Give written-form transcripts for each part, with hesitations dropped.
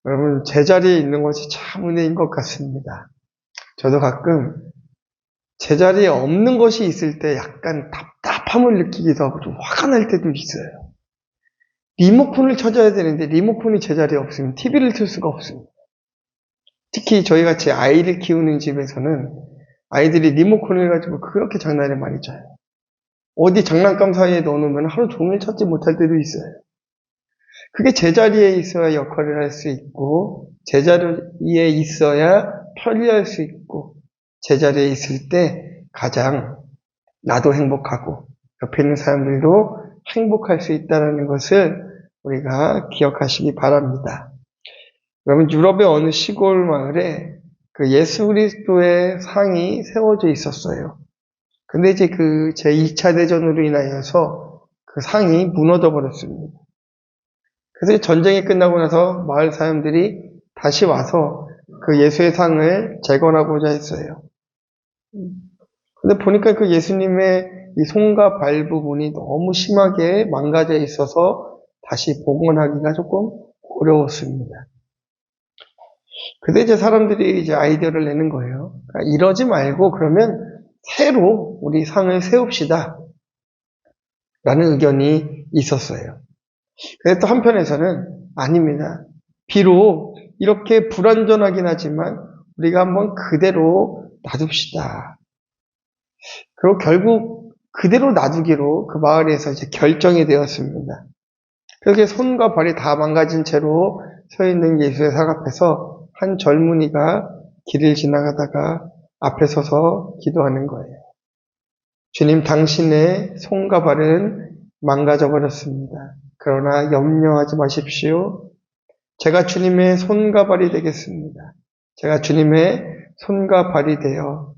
여러분, 제자리에 있는 것이 참 은혜인 것 같습니다. 저도 가끔 제자리에 없는 것이 있을 때 약간 답답함을 느끼기도 하고 좀 화가 날 때도 있어요. 리모컨을 찾아야 되는데 리모컨이 제자리에 없으면 TV를 틀 수가 없습니다. 특히 저희같이 아이를 키우는 집에서는 아이들이 리모컨을 가지고 그렇게 장난을 많이 쳐요. 어디 장난감 사이에 넣어놓으면 하루 종일 찾지 못할 때도 있어요. 그게 제자리에 있어야 역할을 할 수 있고, 제자리에 있어야 편리할 수 있고, 제자리에 있을 때 가장 나도 행복하고 옆에 있는 사람들도 행복할 수 있다는 것을 우리가 기억하시기 바랍니다. 그러면 유럽의 어느 시골 마을에 그 예수 그리스도의 상이 세워져 있었어요. 근데 이제 그 제2차 대전으로 인하여서 그 상이 무너져 버렸습니다. 그래서 전쟁이 끝나고 나서 마을 사람들이 다시 와서 그 예수의 상을 재건하고자 했어요. 근데 보니까 그 예수님의 이 손과 발 부분이 너무 심하게 망가져 있어서 다시 복원하기가 조금 어려웠습니다. 근데 이제 사람들이 이제 아이디어를 내는 거예요. 그러니까 이러지 말고 그러면 새로 우리 상을 세웁시다. 라는 의견이 있었어요. 근데 또 한편에서는 아닙니다. 비록 이렇게 불완전하긴 하지만 우리가 한번 그대로 놔둡시다. 그리고 결국 그대로 놔두기로 그 마을에서 이제 결정이 되었습니다. 그렇게 손과 발이 다 망가진 채로 서 있는 예수의 상 앞에서 한 젊은이가 길을 지나가다가 앞에 서서 기도하는 거예요. 주님, 당신의 손과 발은 망가져 버렸습니다. 그러나 염려하지 마십시오. 제가 주님의 손과 발이 되겠습니다. 제가 주님의 손과 발이 되어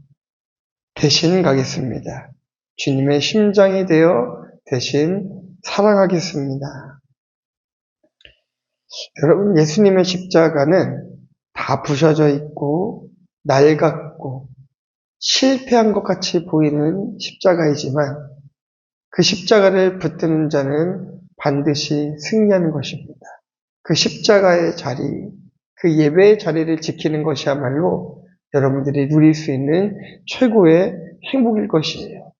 대신 가겠습니다. 주님의 심장이 되어 대신 사랑하겠습니다. 여러분, 예수님의 십자가는 다 부셔져 있고 낡았고 실패한 것 같이 보이는 십자가이지만 그 십자가를 붙드는 자는 반드시 승리하는 것입니다. 그 십자가의 자리, 그 예배의 자리를 지키는 것이야말로 여러분들이 누릴 수 있는 최고의 행복일 것이에요.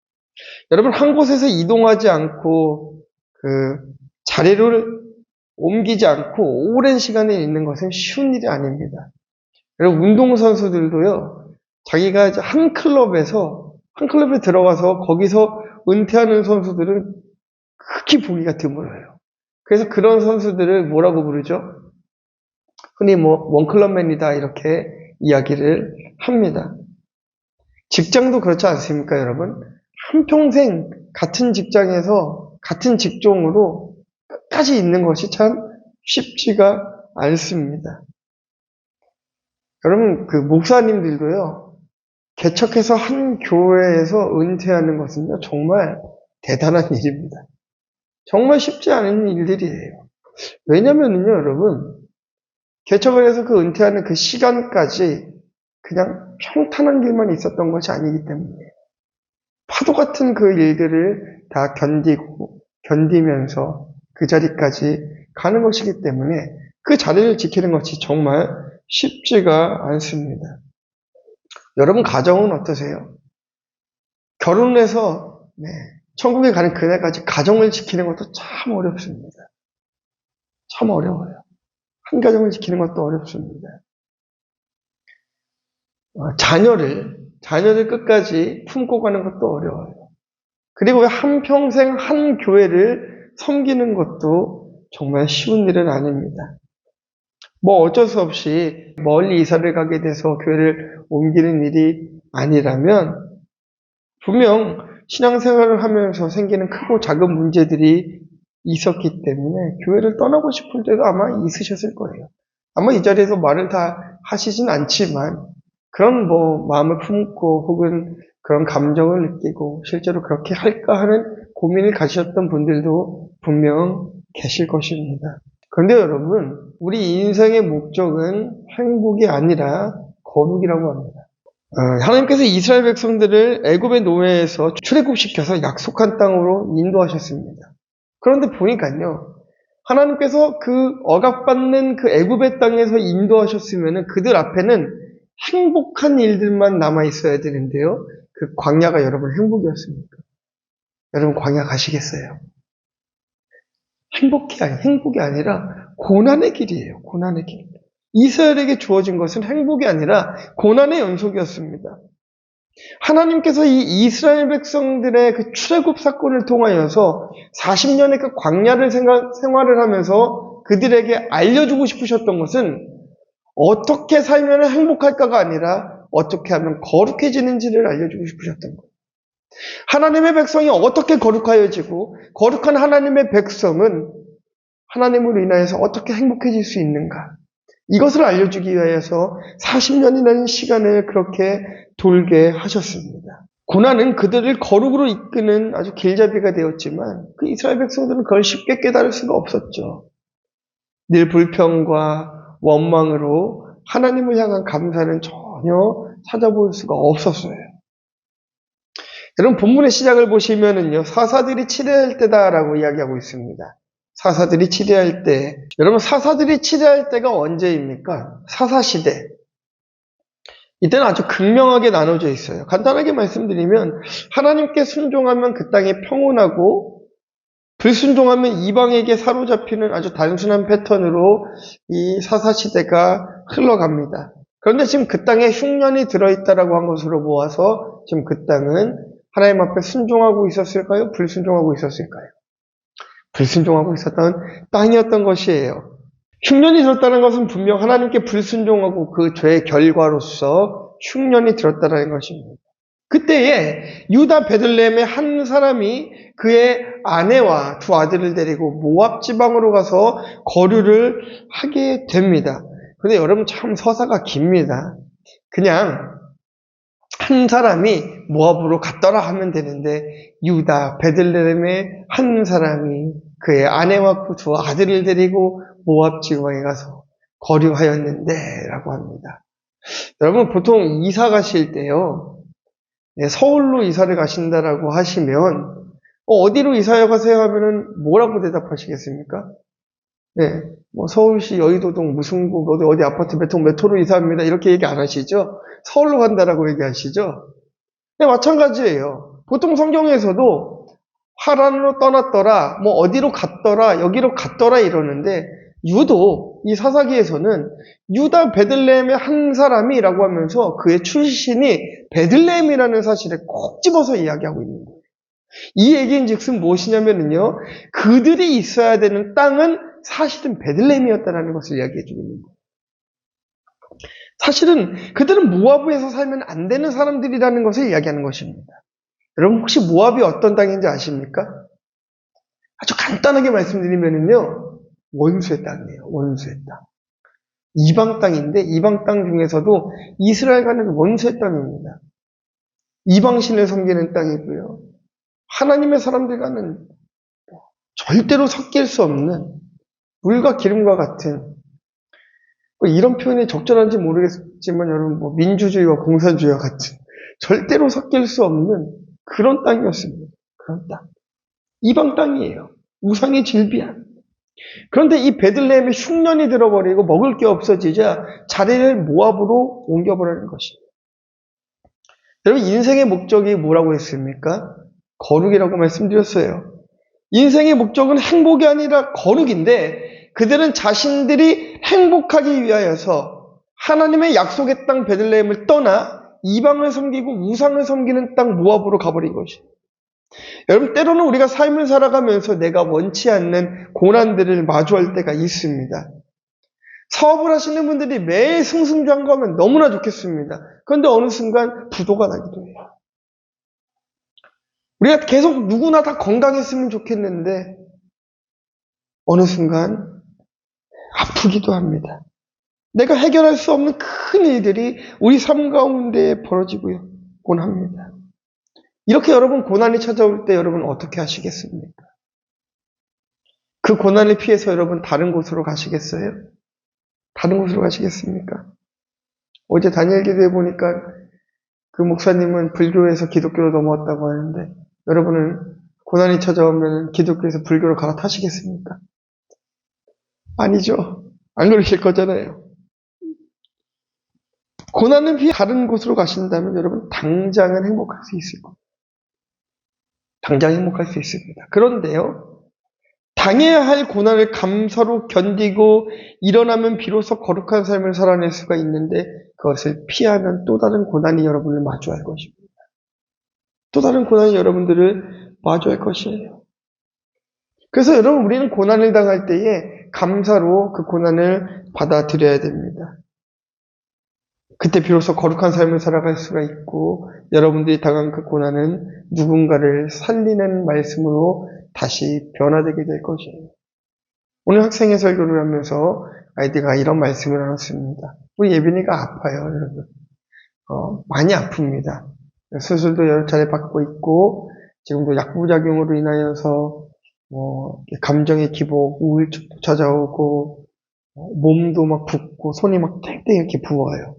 여러분, 한 곳에서 이동하지 않고 그 자리를 옮기지 않고 오랜 시간에 있는 것은 쉬운 일이 아닙니다. 여러분, 운동선수들도요, 자기가 한 클럽에 들어가서 거기서 은퇴하는 선수들은 극히 보기가 드물어요. 그래서 그런 선수들을 뭐라고 부르죠? 흔히 원클럽맨이다 이렇게 이야기를 합니다. 직장도 그렇지 않습니까, 여러분? 한평생 같은 직장에서 같은 직종으로 끝까지 있는 것이 참 쉽지가 않습니다. 여러분, 그 목사님들도요, 개척해서 한 교회에서 은퇴하는 것은요, 정말 대단한 일입니다. 정말 쉽지 않은 일들이에요. 왜냐면은요, 여러분, 개척을 해서 그 은퇴하는 그 시간까지 그냥 평탄한 길만 있었던 것이 아니기 때문에 파도 같은 그 일들을 다 견디면서 그 자리까지 가는 것이기 때문에 그 자리를 지키는 것이 정말 쉽지가 않습니다. 여러분, 가정은 어떠세요? 결혼해서 천국에 가는 그날까지 가정을 지키는 것도 참 어렵습니다. 참 어려워요. 한 가정을 지키는 것도 어렵습니다. 자녀를 끝까지 품고 가는 것도 어려워요. 그리고 한평생 한 교회를 섬기는 것도 정말 쉬운 일은 아닙니다. 어쩔 수 없이 멀리 이사를 가게 돼서 교회를 옮기는 일이 아니라면 분명 신앙생활을 하면서 생기는 크고 작은 문제들이 있었기 때문에 교회를 떠나고 싶을 때도 아마 있으셨을 거예요. 아마 이 자리에서 말을 다 하시진 않지만 그런 마음을 품고 혹은 그런 감정을 느끼고 실제로 그렇게 할까 하는 고민을 가지셨던 분들도 분명 계실 것입니다. 그런데 여러분, 우리 인생의 목적은 행복이 아니라 거룩이라고 합니다. 하나님께서 이스라엘 백성들을 애굽의 노예에서 출애굽시켜서 약속한 땅으로 인도하셨습니다. 그런데 보니까요, 하나님께서 그 억압받는 그 애굽의 땅에서 인도하셨으면 그들 앞에는 행복한 일들만 남아 있어야 되는데요. 그 광야가 여러분 행복이었습니까? 여러분 광야 가시겠어요? 행복이 아니라 고난의 길이에요. 고난의 길. 이스라엘에게 주어진 것은 행복이 아니라 고난의 연속이었습니다. 하나님께서 이 이스라엘 백성들의 그 출애굽 사건을 통하여서 40년의 그 광야를 생활을 하면서 그들에게 알려주고 싶으셨던 것은 어떻게 살면 행복할까가 아니라 어떻게 하면 거룩해지는지를 알려주고 싶으셨던 거예요. 하나님의 백성이 어떻게 거룩하여지고 거룩한 하나님의 백성은 하나님으로 인하여서 어떻게 행복해질 수 있는가, 이것을 알려주기 위하여서 40년이라는 시간을 그렇게 돌게 하셨습니다. 고난은 그들을 거룩으로 이끄는 아주 길잡이가 되었지만 그 이스라엘 백성들은 그걸 쉽게 깨달을 수가 없었죠. 늘 불평과 원망으로 하나님을 향한 감사는 전혀 찾아볼 수가 없었어요. 여러분 본문의 시작을 보시면은요, 사사들이 치레할 때다라고 이야기하고 있습니다. 사사들이 치레할 때, 여러분 사사들이 치레할 때가 언제입니까? 사사시대. 이때는 아주 극명하게 나눠져 있어요. 간단하게 말씀드리면 하나님께 순종하면 그 땅이 평온하고 불순종하면 이방에게 사로잡히는 아주 단순한 패턴으로 이 사사시대가 흘러갑니다. 그런데 지금 그 땅에 흉년이 들어있다라고 한 것으로 보아서 지금 그 땅은 하나님 앞에 순종하고 있었을까요? 불순종하고 있었을까요? 불순종하고 있었던 땅이었던 것이에요. 흉년이 들었다는 것은 분명 하나님께 불순종하고 그 죄의 결과로서 흉년이 들었다는 것입니다. 그때에 유다 베들레헴의 한 사람이 그의 아내와 두 아들을 데리고 모압 지방으로 가서 거류를 하게 됩니다. 그런데 여러분 참 서사가 깁니다. 그냥 한 사람이 모압으로 갔더라 하면 되는데 유다 베들레헴의 한 사람이 그의 아내와 그 두 아들을 데리고 모압 지방에 가서 거류하였는데 라고 합니다. 여러분 보통 이사 가실 때요, 서울로 이사를 가신다라고 하시면 어디로 이사해 가세요 하면은 뭐라고 대답하시겠습니까? 네, 뭐 서울시 여의도동 무슨구 어디 아파트 몇 동 몇 호로 이사합니다 이렇게 얘기 안 하시죠? 서울로 간다라고 얘기하시죠? 네, 마찬가지예요. 보통 성경에서도 하란으로 떠났더라, 뭐 어디로 갔더라, 여기로 갔더라 이러는데 유독 이 사사기에서는 유다 베들레헴의 한 사람이라고 하면서 그의 출신이 베들레헴이라는 사실을 꼭 집어서 이야기하고 있는 거예요. 이 얘기인즉슨 무엇이냐면요, 그들이 있어야 되는 땅은 사실은 베들레헴이었다는 것을 이야기해 주고 있는 거예요. 사실은 그들은 모압에서 살면 안 되는 사람들이라는 것을 이야기하는 것입니다. 여러분 혹시 모압이 어떤 땅인지 아십니까? 아주 간단하게 말씀드리면요, 원수의 땅이에요. 원수의 땅. 이방 땅인데 이방 땅 중에서도 이스라엘과는 원수의 땅입니다. 이방신을 섬기는 땅이고요. 하나님의 사람들과는 절대로 섞일 수 없는 물과 기름과 같은, 이런 표현이 적절한지 모르겠지만 여러분 뭐 민주주의와 공산주의와 같은 절대로 섞일 수 없는 그런 땅이었습니다. 그런 땅. 이방 땅이에요. 우상의 질비한. 그런데 이 베들레헴에 흉년이 들어버리고 먹을 게 없어지자 자리를 모압으로 옮겨버리는 것입니다. 여러분 인생의 목적이 뭐라고 했습니까? 거룩이라고 말씀드렸어요. 인생의 목적은 행복이 아니라 거룩인데 그들은 자신들이 행복하기 위하여서 하나님의 약속의 땅 베들레헴을 떠나 이방을 섬기고 우상을 섬기는 땅 모압으로 가버린 것입니다. 여러분 때로는 우리가 삶을 살아가면서 내가 원치 않는 고난들을 마주할 때가 있습니다. 사업을 하시는 분들이 매일 승승장구하면 너무나 좋겠습니다. 그런데 어느 순간 부도가 나기도 해요. 우리가 계속 누구나 다 건강했으면 좋겠는데 어느 순간 아프기도 합니다. 내가 해결할 수 없는 큰 일들이 우리 삶 가운데 벌어지곤 합니다. 이렇게 여러분 고난이 찾아올 때 여러분 어떻게 하시겠습니까? 그 고난을 피해서 여러분 다른 곳으로 가시겠어요? 다른 곳으로 가시겠습니까? 어제 다니엘 기도해 보니까 그 목사님은 불교에서 기독교로 넘어왔다고 하는데 여러분은 고난이 찾아오면 기독교에서 불교로 갈아타시겠습니까? 아니죠. 안 그러실 거잖아요. 고난을 피해 다른 곳으로 가신다면 여러분 당장은 행복할 수 있을 겁니다. 당장 행복할 수 있습니다. 그런데요, 당해야 할 고난을 감사로 견디고 일어나면 비로소 거룩한 삶을 살아낼 수가 있는데 그것을 피하면 또 다른 고난이 여러분을 마주할 것입니다. 또 다른 고난이 여러분들을 마주할 것이에요. 그래서 여러분 우리는 고난을 당할 때에 감사로 그 고난을 받아들여야 됩니다. 그때 비로소 거룩한 삶을 살아갈 수가 있고 여러분들이 당한 그 고난은 누군가를 살리는 말씀으로 다시 변화되게 될 것이에요. 오늘 학생의 설교를 하면서 아이디가 이런 말씀을 나눴습니다. 우리 예빈이가 아파요, 여러분. 많이 아픕니다. 수술도 여러 차례 받고 있고 지금도 약부작용으로 인하여서 감정의 기복, 우울증도 찾아오고 몸도 막 붓고 손이 막 땡땡 이렇게 부어요.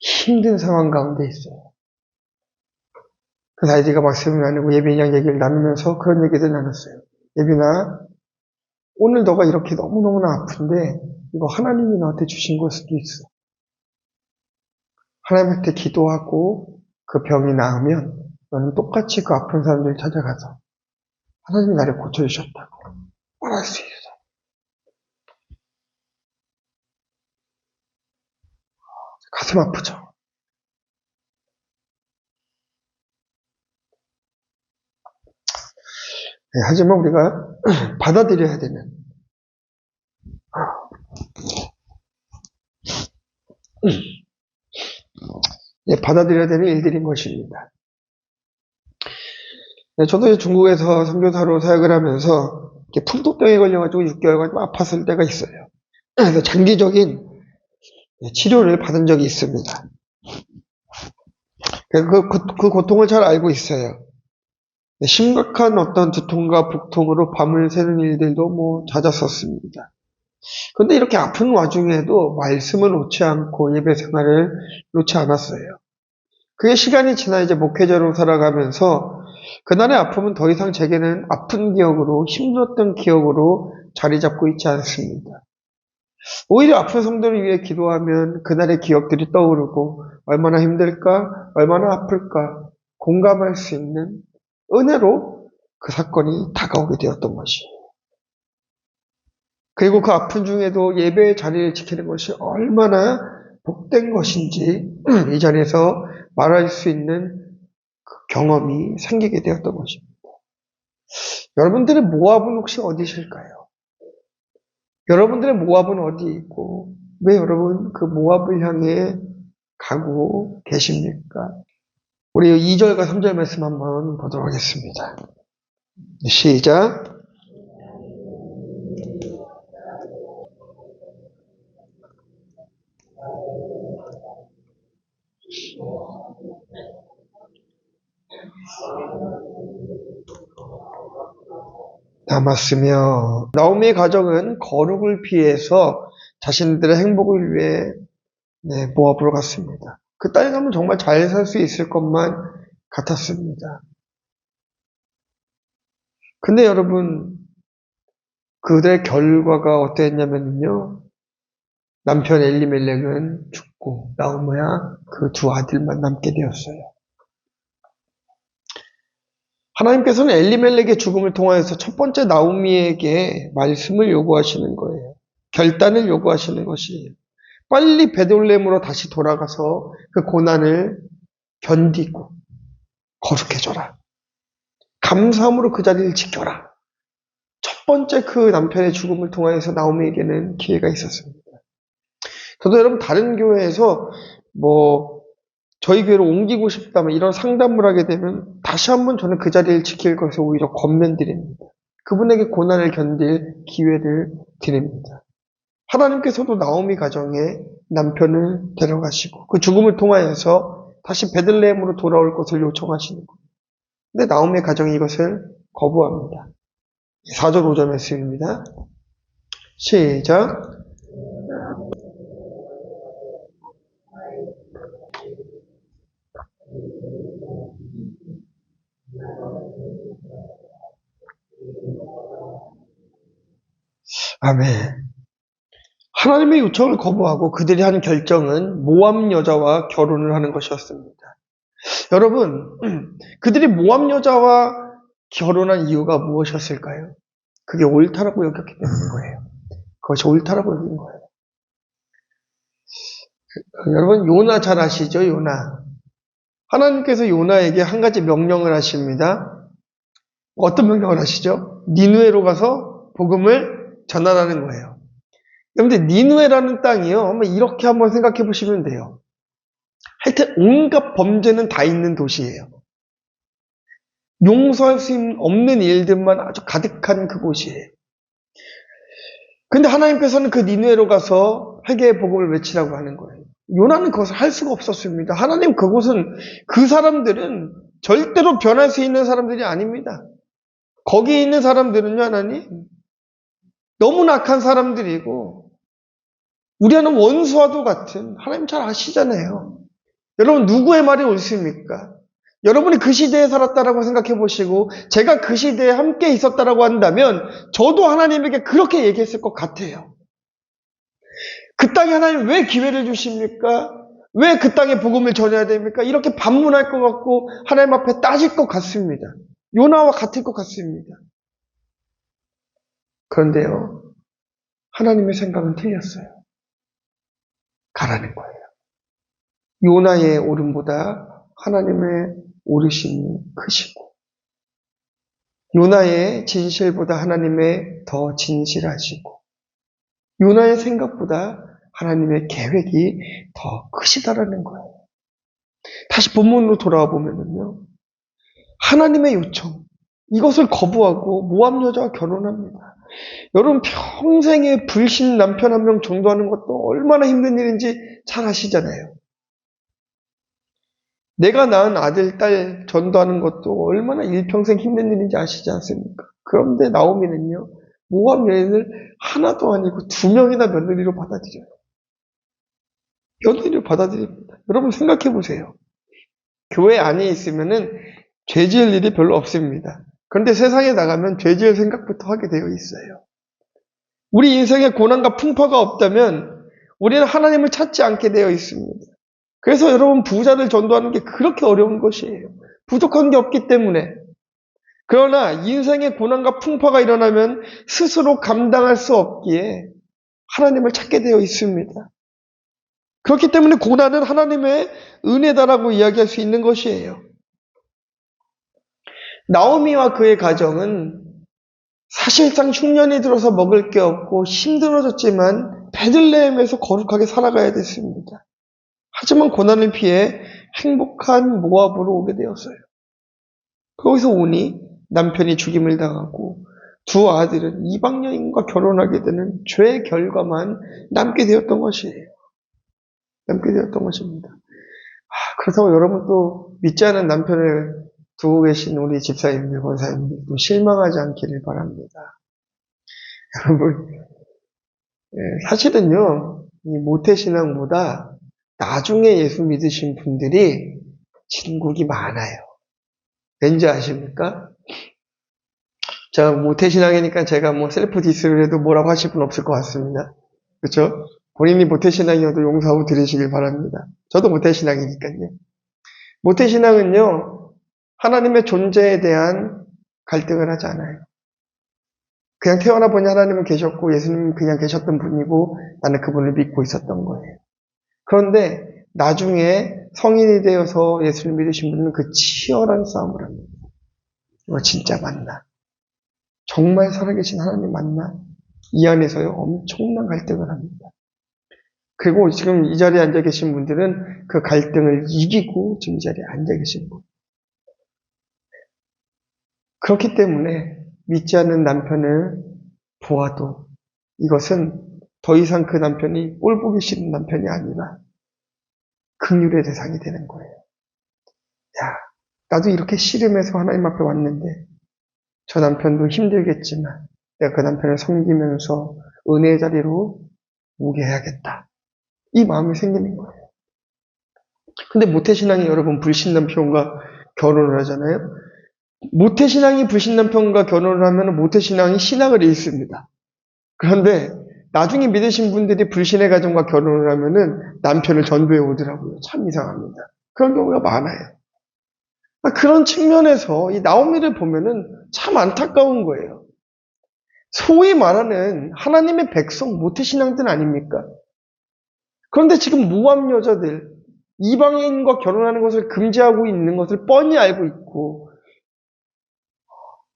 힘든 상황 가운데 있어요. 그래서 아이디가 말씀을 나누고 예빈이랑 얘기를 나누면서 그런 얘기를 나눴어요. 예빈아, 오늘 너가 이렇게 너무너무나 아픈데 이거 하나님이 너한테 주신 걸 수도 있어. 하나님한테 기도하고 그 병이 나으면 너는 똑같이 그 아픈 사람들 찾아가서 하나님이 나를 고쳐주셨다고 말할 수 있어. 가슴 아프죠? 네, 하지만 우리가 받아들여야 되는 받아들여야 되는 일들인 것입니다. 네, 저도 중국에서 선교사로 사역을 하면서 풍토병에 걸려가지고 6개월간 아팠을 때가 있어요. 그래서 장기적인 치료를 받은 적이 있습니다. 그 고통을 잘 알고 있어요. 심각한 어떤 두통과 복통으로 밤을 새는 일들도 잦았었습니다. 그런데 이렇게 아픈 와중에도 말씀을 놓지 않고 예배 생활을 놓지 않았어요. 그게 시간이 지나 이제 목회자로 살아가면서 그날의 아픔은 더 이상 제게는 아픈 기억으로, 힘들었던 기억으로 자리 잡고 있지 않습니다. 오히려 아픈 성도를 위해 기도하면 그날의 기억들이 떠오르고 얼마나 힘들까, 얼마나 아플까 공감할 수 있는 은혜로 그 사건이 다가오게 되었던 것이에요. 그리고 그 아픈 중에도 예배의 자리를 지키는 것이 얼마나 복된 것인지 이 자리에서 말할 수 있는 그 경험이 생기게 되었던 것입니다. 여러분들의 모압은 혹시 어디실까요? 여러분들의 모압은 어디 있고 왜 여러분 그 모압을 향해 가고 계십니까? 우리 2절과 3절 말씀 한번 보도록 하겠습니다. 시작. 남았으며 나오미의 가정은 거룩을 피해서 자신들의 행복을 위해 모압으로 갔습니다. 그 땅에 가면 정말 잘 살 수 있을 것만 같았습니다. 근데 여러분 그들의 결과가 어땠냐면요. 남편 엘리멜렉은 죽고 나오미와 그 두 아들만 남게 되었어요. 하나님께서는 엘리멜렉의 죽음을 통하여서 첫 번째 나오미에게 말씀을 요구하시는 거예요. 결단을 요구하시는 것이에요. 빨리 베들레헴으로 다시 돌아가서 그 고난을 견디고 거룩해져라. 감사함으로 그 자리를 지켜라. 첫 번째 그 남편의 죽음을 통하여서 나오미에게는 기회가 있었습니다. 저도 여러분 다른 교회에서 저희 교회로 옮기고 싶다 이런 상담을 하게 되면 다시 한번 저는 그 자리를 지킬 것을 오히려 권면드립니다. 그분에게 고난을 견딜 기회를 드립니다. 하나님께서도 나오미 가정에 남편을 데려가시고 그 죽음을 통하여서 다시 베들레헴으로 돌아올 것을 요청하시는 거예요. 근데 나오미 가정이 이것을 거부합니다. 4절 5절 말씀입니다. 시작. 아멘. 하나님의 요청을 거부하고 그들이 한 결정은 모압 여자와 결혼을 하는 것이었습니다. 여러분, 그들이 모압 여자와 결혼한 이유가 무엇이었을까요? 그게 옳다라고 여겼기 때문인 거예요. 그것이 옳다라고 여긴 거예요. 여러분, 요나 잘 아시죠? 요나. 하나님께서 요나에게 한 가지 명령을 하십니다. 어떤 명령을 하시죠? 니누에로 가서 복음을 전하라는 거예요. 그런데 니누에라는 땅이요. 한번 생각해 보시면 돼요. 하여튼 온갖 범죄는 다 있는 도시예요. 용서할 수 없는 일들만 아주 가득한 그곳이에요. 근데 하나님께서는 그 니누에로 가서 회개의 복음을 외치라고 하는 거예요. 요나는 그것을 할 수가 없었습니다. 하나님 그곳은, 그 사람들은 절대로 변할 수 있는 사람들이 아닙니다. 거기에 있는 사람들은요, 하나님, 너무나 악한 사람들이고 우리와는 원수와도 같은, 하나님 잘 아시잖아요. 여러분, 누구의 말이 옳습니까? 여러분이 그 시대에 살았다라고 생각해 보시고 제가 그 시대에 함께 있었다라고 한다면 저도 하나님에게 그렇게 얘기했을 것 같아요. 그 땅에 하나님 왜 기회를 주십니까? 왜 그 땅에 복음을 전해야 됩니까? 이렇게 반문할 것 같고 하나님 앞에 따질 것 같습니다. 요나와 같을 것 같습니다. 그런데요, 하나님의 생각은 틀렸어요. 가라는 거예요. 요나의 옳음보다 하나님의 오르심이 크시고, 요나의 진실보다 하나님의 더 진실하시고, 요나의 생각보다 하나님의 계획이 더 크시다라는 거예요. 다시 본문으로 돌아와 보면요, 하나님의 요청, 이것을 거부하고 모압 여자와 결혼합니다. 여러분, 평생에 불신 남편 한 명 전도하는 것도 얼마나 힘든 일인지 잘 아시잖아요. 내가 낳은 아들, 딸 전도하는 것도 얼마나 일평생 힘든 일인지 아시지 않습니까? 그런데 나오미는요, 모압 여인을 하나도 아니고 2명이나 며느리로 받아들여요. 며느리로 받아들입니다. 여러분 생각해 보세요. 교회 안에 있으면은 죄 지을 일이 별로 없습니다. 그런데 세상에 나가면 죄 지을 생각부터 하게 되어 있어요. 우리 인생에 고난과 풍파가 없다면 우리는 하나님을 찾지 않게 되어 있습니다. 그래서 여러분, 부자를 전도하는 게 그렇게 어려운 것이에요. 부족한 게 없기 때문에. 그러나 인생의 고난과 풍파가 일어나면 스스로 감당할 수 없기에 하나님을 찾게 되어 있습니다. 그렇기 때문에 고난은 하나님의 은혜다라고 이야기할 수 있는 것이에요. 나오미와 그의 가정은 사실상 흉년이 들어서 먹을 게 없고 힘들어졌지만 베들레헴에서 거룩하게 살아가야 됐습니다. 하지만 고난을 피해 행복한 모압으로 오게 되었어요. 거기서 오니 남편이 죽임을 당하고 두 아들은 이방 여인과 결혼하게 되는 죄의 결과만 남게 되었던 것이에요. 남게 되었던 것입니다. 그렇다고 여러분 또 믿지 않은 남편을 두고 계신 우리 집사님들, 권사님들도 실망하지 않기를 바랍니다. 여러분, 사실은요, 이 모태신앙보다 나중에 예수 믿으신 분들이 진국이 많아요. 왠지 아십니까? 자, 모태신앙이니까 제가 셀프 디스를 해도 뭐라고 하실 분 없을 것 같습니다. 그렇죠? 본인이 모태신앙이어도 용서하고 들으시길 바랍니다. 저도 모태신앙이니까요. 모태신앙은요, 하나님의 존재에 대한 갈등을 하지 않아요. 그냥 태어나 보니 하나님은 계셨고 예수님은 그냥 계셨던 분이고 나는 그분을 믿고 있었던 거예요. 그런데 나중에 성인이 되어서 예수를 믿으신 분은 그 치열한 싸움을 합니다. 이거 진짜 맞나? 정말 살아계신 하나님 맞나? 이 안에서요, 엄청난 갈등을 합니다. 그리고 지금 이 자리에 앉아 계신 분들은 그 갈등을 이기고 지금 이 자리에 앉아 계신 거예요. 그렇기 때문에 믿지 않는 남편을 보아도 이것은 더 이상 그 남편이 꼴 보기 싫은 남편이 아니라 긍휼의 대상이 되는 거예요. 야, 나도 이렇게 씨름해서 하나님 앞에 왔는데 저 남편도 힘들겠지만 내가 그 남편을 섬기면서 은혜의 자리로 오게 해야겠다. 이 마음이 생기는 거예요. 근데 모태신앙이 여러분 불신남편과 결혼을 하잖아요. 모태신앙이 불신남편과 결혼을 하면 모태신앙이 신앙을 잃습니다. 그런데 나중에 믿으신 분들이 불신의 가정과 결혼을 하면은 남편을 전도해 오더라고요. 참 이상합니다. 그런 경우가 많아요. 그런 측면에서 이 나오미를 보면은 참 안타까운 거예요. 소위 말하는 하나님의 백성 모태신앙들 아닙니까? 그런데 지금 모함 여자들, 이방인과 결혼하는 것을 금지하고 있는 것을 뻔히 알고 있고,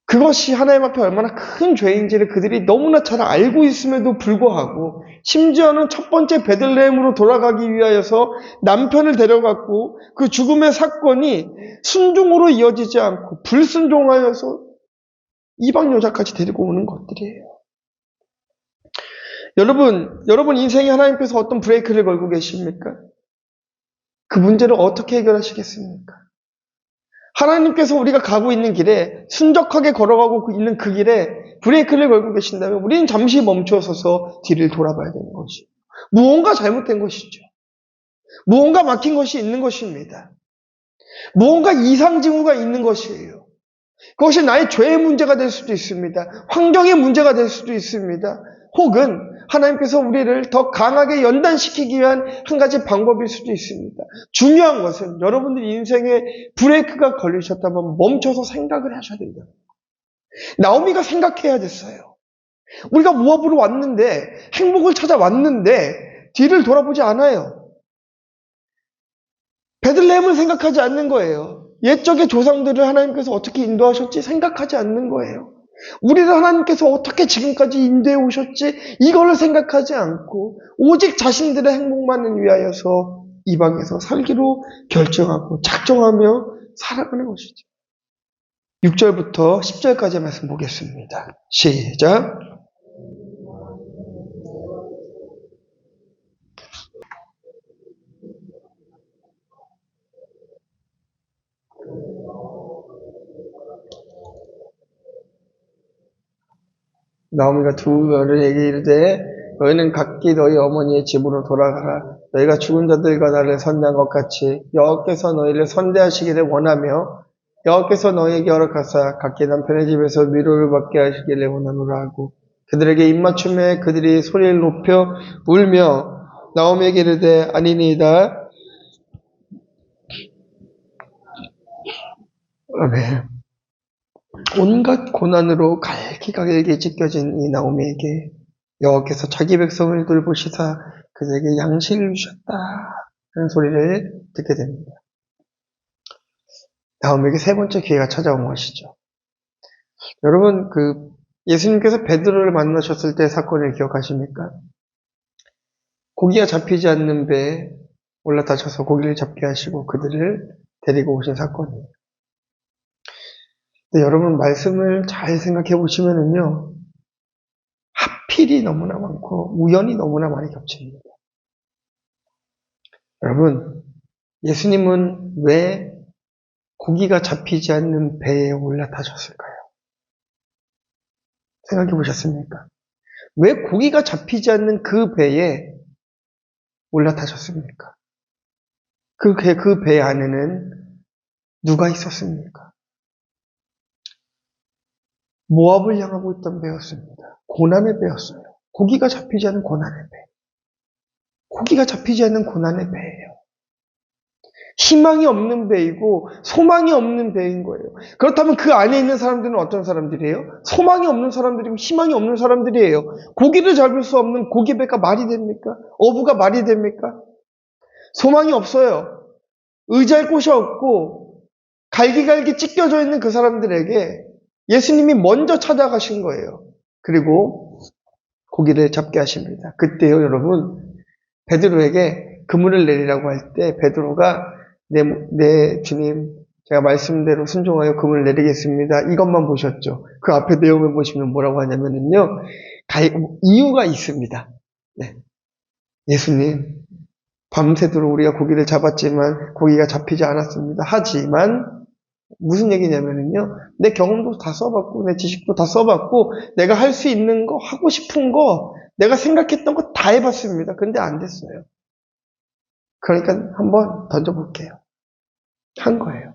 그것이 하나님 앞에 얼마나 큰 죄인지를 그들이 너무나 잘 알고 있음에도 불구하고, 심지어는 첫 번째 베들레헴으로 돌아가기 위하여서 남편을 데려갔고, 그 죽음의 사건이 순종으로 이어지지 않고 불순종하여서 이방 여자까지 데리고 오는 것들이에요. 여러분 인생에 하나님께서 어떤 브레이크를 걸고 계십니까? 그 문제를 어떻게 해결하시겠습니까? 하나님께서 우리가 가고 있는 길에 순적하게 걸어가고 있는 그 길에 브레이크를 걸고 계신다면 우리는 잠시 멈춰서서 뒤를 돌아봐야 되는 것이죠. 무언가 잘못된 것이죠. 무언가 막힌 것이 있는 것입니다. 무언가 이상 징후가 있는 것이에요. 그것이 나의 죄의 문제가 될 수도 있습니다. 환경의 문제가 될 수도 있습니다. 혹은 하나님께서 우리를 더 강하게 연단시키기 위한 한 가지 방법일 수도 있습니다. 중요한 것은 여러분들 인생에 브레이크가 걸리셨다면 멈춰서 생각을 하셔야 된다. 나오미가 생각해야 됐어요. 우리가 모압으로 왔는데 행복을 찾아왔는데 뒤를 돌아보지 않아요. 베들레헴을 생각하지 않는 거예요. 옛적의 조상들을 하나님께서 어떻게 인도하셨지 생각하지 않는 거예요. 우리를 하나님께서 어떻게 지금까지 인도해 오셨지 이걸 생각하지 않고 오직 자신들의 행복만을 위하여서 이방에서 살기로 결정하고 작정하며 살아가는 것이죠. 6절부터 10절까지 말씀 보겠습니다. 시작. 나오미가 두 너희에게 이르되 너희는 각기 너희 어머니의 집으로 돌아가라. 너희가 죽은 자들과 나를 선대한 것 같이 여호와께서 너희를 선대하시기를 원하며 여호와께서 너희에게 허락하사 각기 남편의 집에서 위로를 받게 하시기를 원하노라 하고 그들에게 입맞춤에 그들이 소리를 높여 울며 나오미에게 이르되 아니니이다. 아멘. 온갖 고난으로 갈기갈기 찢겨진 이 나오미에게 여호와께서 자기 백성을 돌보시사 그들에게 양식을 주셨다 하는 소리를 듣게 됩니다. 나오미에게 세 번째 기회가 찾아온 것이죠. 여러분 예수님께서 베드로를 만나셨을 때 사건을 기억하십니까? 고기가 잡히지 않는 배에 올라타셔서 고기를 잡게 하시고 그들을 데리고 오신 사건이에요. 근데 여러분 말씀을 잘 생각해 보시면은요. 하필이 너무나 많고 우연이 너무나 많이 겹칩니다. 여러분 예수님은 왜 고기가 잡히지 않는 배에 올라타셨을까요? 생각해 보셨습니까? 왜 고기가 잡히지 않는 그 배에 올라타셨습니까? 그 배 안에는 누가 있었습니까? 모압을 향하고 있던 배였습니다. 고난의 배였어요. 고기가 잡히지 않는 고난의 배. 고기가 잡히지 않는 고난의 배예요. 희망이 없는 배이고 소망이 없는 배인 거예요. 그렇다면 그 안에 있는 사람들은 어떤 사람들이에요? 소망이 없는 사람들이고 희망이 없는 사람들이에요. 고기를 잡을 수 없는 고기배가 말이 됩니까? 어부가 말이 됩니까? 소망이 없어요. 의지할 곳이 없고 갈기갈기 찢겨져 있는 그 사람들에게 예수님이 먼저 찾아가신 거예요. 그리고 고기를 잡게 하십니다. 그때요 여러분 베드로에게 그물을 내리라고 할 때 베드로가 네 주님 제가 말씀대로 순종하여 그물을 내리겠습니다. 이것만 보셨죠. 그 앞에 내용을 보시면 뭐라고 하냐면요 이유가 있습니다. 네. 예수님 밤새도록 우리가 고기를 잡았지만 고기가 잡히지 않았습니다. 하지만 무슨 얘기냐면요 내 경험도 다 써봤고 내 지식도 다 써봤고 내가 할 수 있는 거 하고 싶은 거 내가 생각했던 거 다 해봤습니다. 근데 안 됐어요. 그러니까 한번 던져볼게요. 한 거예요.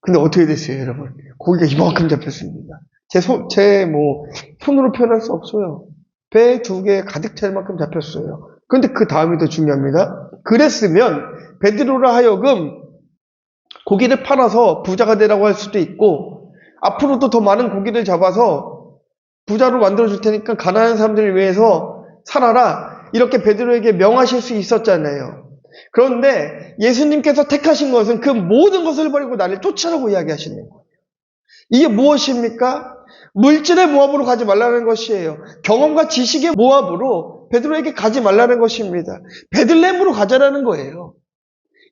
근데 어떻게 됐어요 여러분? 고기가 이만큼 잡혔습니다. 손으로 표현할 수 없어요. 배 2개 가득 찰 만큼 잡혔어요. 그런데 그 다음이 더 중요합니다. 그랬으면 베드로라 하여금 고기를 팔아서 부자가 되라고 할 수도 있고, 앞으로도 더 많은 고기를 잡아서 부자로 만들어줄 테니까 가난한 사람들을 위해서 살아라, 이렇게 베드로에게 명하실 수 있었잖아요. 그런데 예수님께서 택하신 것은 그 모든 것을 버리고 나를 쫓아라고 이야기하시는 거예요. 이게 무엇입니까? 물질의 모압으로 가지 말라는 것이에요. 경험과 지식의 모압으로 베드로에게 가지 말라는 것입니다. 베들레헴으로 가자라는 거예요.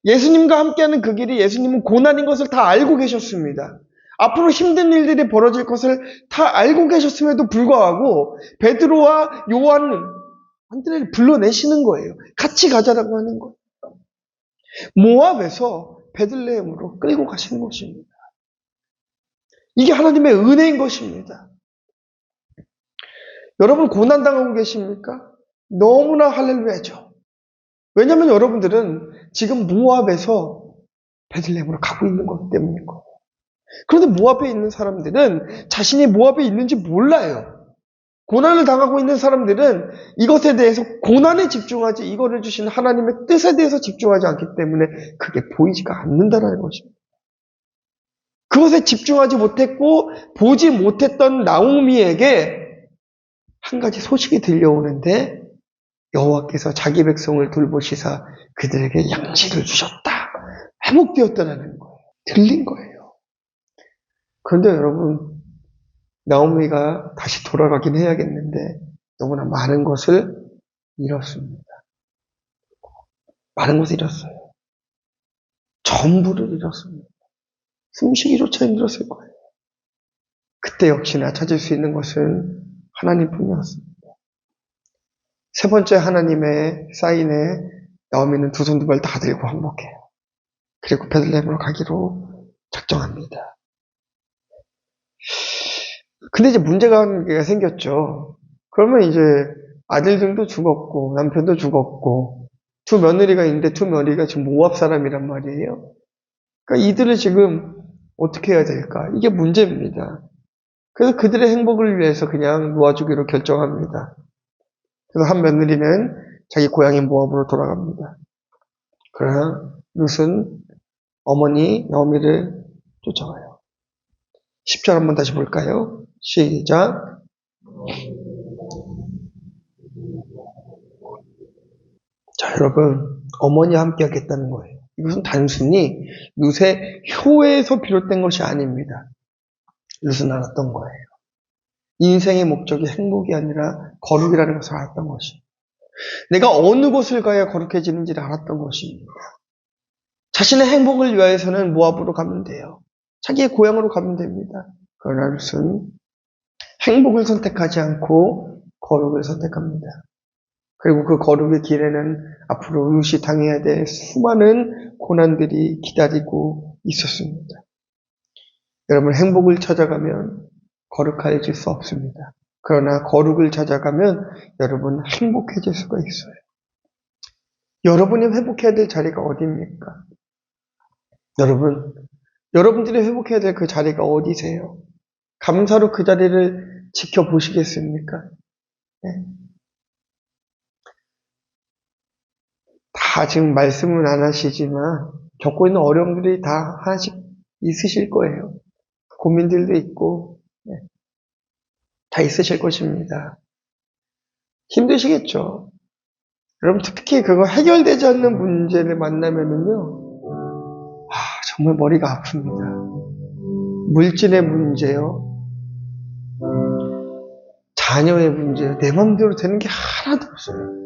예수님과 함께하는 그 길이 예수님은 고난인 것을 다 알고 계셨습니다. 앞으로 힘든 일들이 벌어질 것을 다 알고 계셨음에도 불구하고 베드로와 요한, 안드레를 불러내시는 거예요. 같이 가자라고 하는 거예요. 모압에서 베들레헴으로 끌고 가시는 것입니다. 이게 하나님의 은혜인 것입니다. 여러분 고난당하고 계십니까? 너무나 할렐루야죠. 왜냐하면 여러분들은 지금 모압에서 베들레헴으로 가고 있는 것 때문인 거예요. 그런데 모압에 있는 사람들은 자신이 모압에 있는지 몰라요. 고난을 당하고 있는 사람들은 이것에 대해서 고난에 집중하지 이거를 주신 하나님의 뜻에 대해서 집중하지 않기 때문에 그게 보이지가 않는다는 것입니다. 그것에 집중하지 못했고 보지 못했던 나오미에게 한 가지 소식이 들려오는데 여호와께서 자기 백성을 돌보시사 그들에게 양식을 주셨다. 회복되었다는 거예요. 들린 거예요. 그런데 여러분, 나오미가 다시 돌아가긴 해야겠는데 너무나 많은 것을 잃었습니다. 많은 것을 잃었어요. 전부를 잃었습니다. 숨쉬기조차 힘들었을 거예요. 그때 역시나 찾을 수 있는 것은 하나님뿐이었습니다. 세 번째 하나님의 사인에 나오미는 두 손 두 발 다 들고 항복해요. 그리고 베들레헴으로 가기로 작정합니다. 근데 이제 문제가 생겼죠. 그러면 이제 아들들도 죽었고 남편도 죽었고 두 며느리가 있는데 두 며느리가 지금 모압 사람이란 말이에요. 그러니까 이들을 지금 어떻게 해야 될까? 이게 문제입니다. 그래서 그들의 행복을 위해서 그냥 놓아주기로 결정합니다. 그래서 한 며느리는 자기 고향인 모압으로 돌아갑니다. 그러나 룻은 어머니 나오미를 쫓아가요. 10절 한번 다시 볼까요? 시작. 자, 여러분, 어머니와 함께 하겠다는 거예요. 이것은 단순히 룻의 효에서 비롯된 것이 아닙니다. 룻은 알았던 거예요. 인생의 목적이 행복이 아니라 거룩이라는 것을 알았던 것입니다. 내가 어느 곳을 가야 거룩해지는지를 알았던 것입니다. 자신의 행복을 위하여서는 모압으로 가면 돼요. 자기의 고향으로 가면 됩니다. 그러나 룻은 행복을 선택하지 않고 거룩을 선택합니다. 그리고 그 거룩의 길에는 앞으로 룻이 당해야 될 수많은 고난들이 기다리고 있었습니다. 여러분, 행복을 찾아가면 거룩해질 수 없습니다. 그러나 거룩을 찾아가면 여러분 행복해질 수가 있어요. 여러분이 회복해야 될 자리가 어디입니까? 여러분들이 회복해야 될 그 자리가 어디세요? 감사로 그 자리를 지켜보시겠습니까? 네. 다 지금 말씀은 안 하시지만 겪고 있는 어려움들이 다 하나씩 있으실 거예요. 고민들도 있고 네. 다 있으실 것입니다. 힘드시겠죠. 여러분 특히 그거 해결되지 않는 문제를 만나면은요, 정말 머리가 아픕니다. 물질의 문제요, 자녀의 문제요, 내 마음대로 되는 게 하나도 없어요.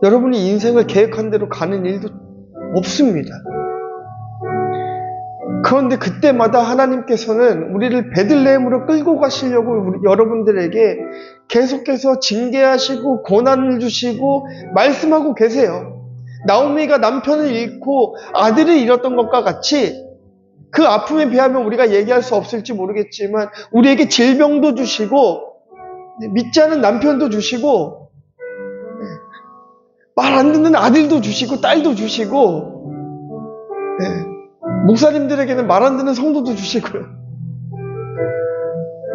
여러분이 인생을 계획한 대로 가는 일도 없습니다. 그런데 그때마다 하나님께서는 우리를 베들레헴으로 끌고 가시려고 여러분들에게 계속해서 징계하시고 고난을 주시고 말씀하고 계세요. 나오미가 남편을 잃고 아들을 잃었던 것과 같이 그 아픔에 비하면 우리가 얘기할 수 없을지 모르겠지만 우리에게 질병도 주시고 믿지 않은 남편도 주시고 말 안 듣는 아들도 주시고 딸도 주시고 목사님들에게는 말 안 듣는 성도도 주시고요.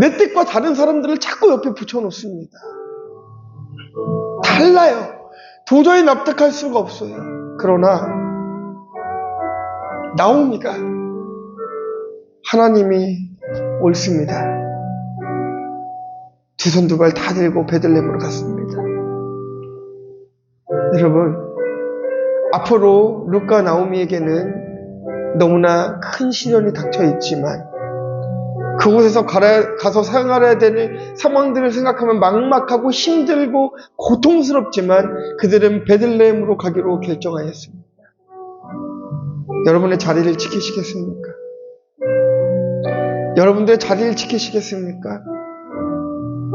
내 뜻과 다른 사람들을 자꾸 옆에 붙여놓습니다. 달라요. 도저히 납득할 수가 없어요. 그러나 나오미가 하나님이 옳습니다. 두 손 두 발 다 들고 베들레헴으로 갔습니다. 여러분, 앞으로 룻과 나오미에게는 너무나 큰 시련이 닥쳐 있지만 그곳에서 가서 생활해야 되는 상황들을 생각하면 막막하고 힘들고 고통스럽지만 그들은 베들레헴으로 가기로 결정하였습니다. 여러분의 자리를 지키시겠습니까? 여러분들의 자리를 지키시겠습니까?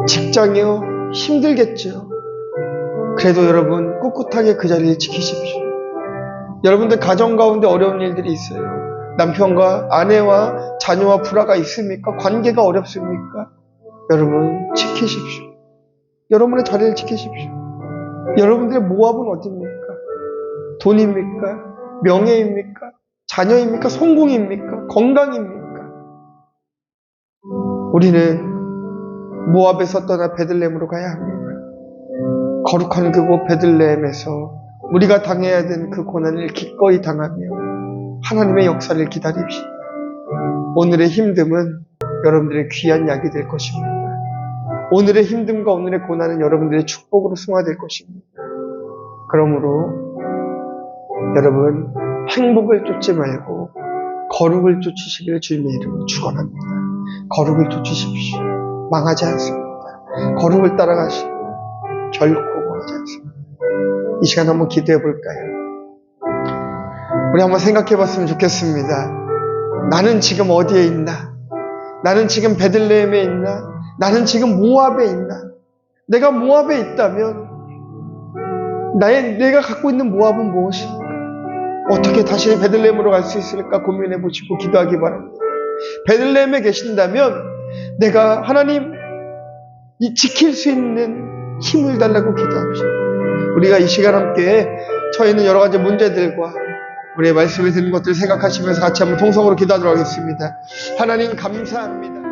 직장이요, 힘들겠죠. 그래도 여러분 꿋꿋하게 그 자리를 지키십시오. 여러분들 가정 가운데 어려운 일들이 있어요. 남편과 아내와 자녀와 불화가 있습니까? 관계가 어렵습니까? 여러분 지키십시오. 여러분의 자리를 지키십시오. 여러분들의 모압은 어디입니까? 돈입니까? 명예입니까? 자녀입니까? 성공입니까? 건강입니까? 우리는 모압에서 떠나 베들레헴으로 가야 합니다. 거룩한 그곳 베들레헴에서 우리가 당해야 되는 그 고난을 기꺼이 당하며 하나님의 역사를 기다립시다. 오늘의 힘듦은 여러분들의 귀한 약이 될 것입니다. 오늘의 힘듦과 오늘의 고난은 여러분들의 축복으로 승화될 것입니다. 그러므로 여러분 행복을 쫓지 말고 거룩을 쫓으시기를 주님의 이름으로 축원합니다. 거룩을 쫓으십시오. 망하지 않습니다. 거룩을 따라가시고 결코 망하지 않습니다. 이 시간 한번 기도해 볼까요? 우리 한번 생각해 봤으면 좋겠습니다. 나는 지금 어디에 있나? 나는 지금 베들레헴에 있나? 나는 지금 모압에 있나? 내가 모압에 있다면 내가 갖고 있는 모압은 무엇인가? 어떻게 다시 베들레헴으로 갈 수 있을까 고민해 보시고 기도하기 바랍니다. 베들레헴에 계신다면 내가 하나님 이 지킬 수 있는 힘을 달라고 기도합시다. 우리가 이 시간 함께 처해 있는 여러 가지 문제들과 우리의 말씀을 듣는 것들을 생각하시면서 같이 한번 통성으로 기도하도록 하겠습니다. 하나님 감사합니다.